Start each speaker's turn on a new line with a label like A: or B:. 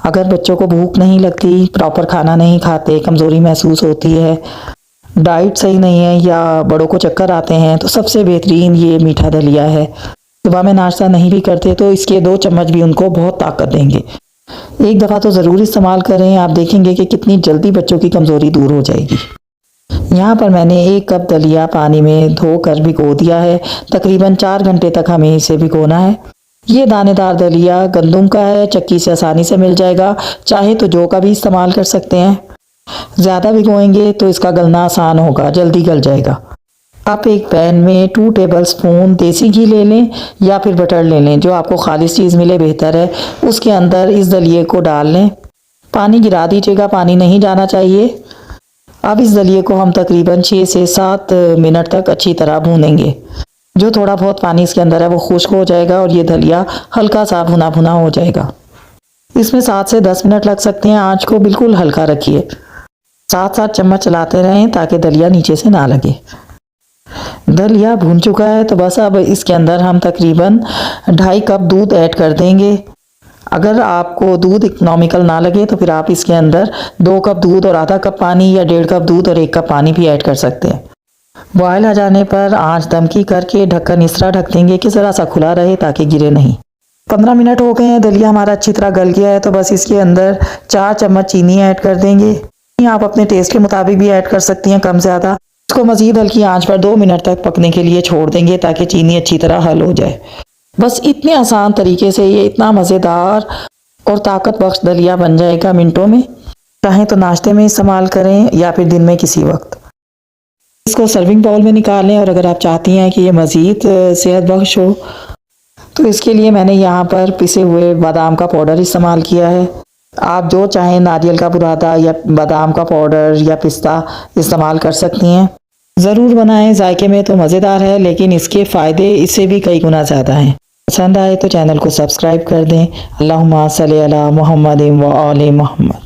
A: अगर बच्चों को भूख नहीं लगती, प्रॉपर खाना नहीं खाते, कमज़ोरी महसूस होती है, डाइट सही नहीं है या बड़ों को चक्कर आते हैं, तो सबसे बेहतरीन ये मीठा दलिया है। सुबह में नाश्ता नहीं भी करते तो इसके 2 चम्मच भी उनको बहुत ताकत देंगे। एक दफ़ा तो ज़रूर इस्तेमाल करें, आप देखेंगे कि कितनी जल्दी बच्चों की कमज़ोरी दूर हो जाएगी। यहाँ पर मैंने 1 कप दलिया पानी में धोकर भिगो दिया है। तकरीबन 4 घंटे तक हमें इसे भिगोना है। ये दानेदार दलिया गंदम का है, चक्की से आसानी से मिल जाएगा। चाहे तो जौ का भी इस्तेमाल कर सकते हैं। ज़्यादा भिगोएंगे तो इसका गलना आसान होगा, जल्दी गल जाएगा। आप एक पैन में 2 टेबलस्पून देसी घी ले लें या फिर बटर ले लें, जो आपको खालिश चीज़ मिले बेहतर है। उसके अंदर इस दलिए को डाल लें। पानी गिरा दीजिएगा, पानी नहीं जाना चाहिए। अब इस दलिए को हम तकरीबन 6 से 7 मिनट तक अच्छी तरह भूनेंगे। जो थोड़ा बहुत पानी इसके अंदर है वो खुश्क हो जाएगा और ये दलिया हल्का सा भुना भुना हो जाएगा। इसमें 7 से 10 मिनट लग सकते हैं। आंच को बिल्कुल हल्का रखिए। साथ साथ चम्मच चलाते रहें ताकि दलिया नीचे से ना लगे। दलिया भून चुका है तो बस अब इसके अंदर हम तकरीबन 2.5 कप दूध ऐड कर देंगे। अगर आपको दूध इकोनॉमिकल ना लगे तो फिर आप इसके अंदर 2 कप दूध और आधा कप पानी या 1.5 कप दूध और 1 कप पानी भी ऐड कर सकते हैं। बॉयल आ जाने पर आंच दमकी करके ढक्कन इस तरह ढक देंगे कि ज़रा सा खुला रहे ताकि गिरे नहीं। 15 मिनट हो गए हैं, दलिया हमारा अच्छी तरह गल गया है तो बस इसके अंदर 4 चम्मच चीनी ऐड कर देंगे। आप अपने टेस्ट के मुताबिक भी ऐड कर सकती हैं, कम ज़्यादा। इसको मज़ीद हल्की आंच पर 2 मिनट तक पकने के लिए छोड़ देंगे ताकि चीनी अच्छी तरह हल हो जाए। बस इतने आसान तरीके से ये इतना मज़ेदार और ताकत बख्श दलिया बन जाएगा मिनटों में। चाहें तो नाश्ते में इस्तेमाल करें या फिर दिन में किसी वक्त। इसको सर्विंग बाउल में निकालें और अगर आप चाहती हैं कि ये मज़ीद सेहत बख्श हो तो इसके लिए मैंने यहाँ पर पिसे हुए बादाम का पाउडर इस्तेमाल किया है। आप जो चाहें नारियल का बुरादा या बादाम का पाउडर या पिस्ता इस्तेमाल कर सकती हैं। ज़रूर बनाएं, जायके में तो मज़ेदार है लेकिन इसके फ़ायदे इससे भी कई गुना ज़्यादा हैं। पसंद आए तो चैनल को सब्सक्राइब कर दें। अल्लाहुम्मा सल्ली अला मुहम्मदिन व आले मुहम्मद।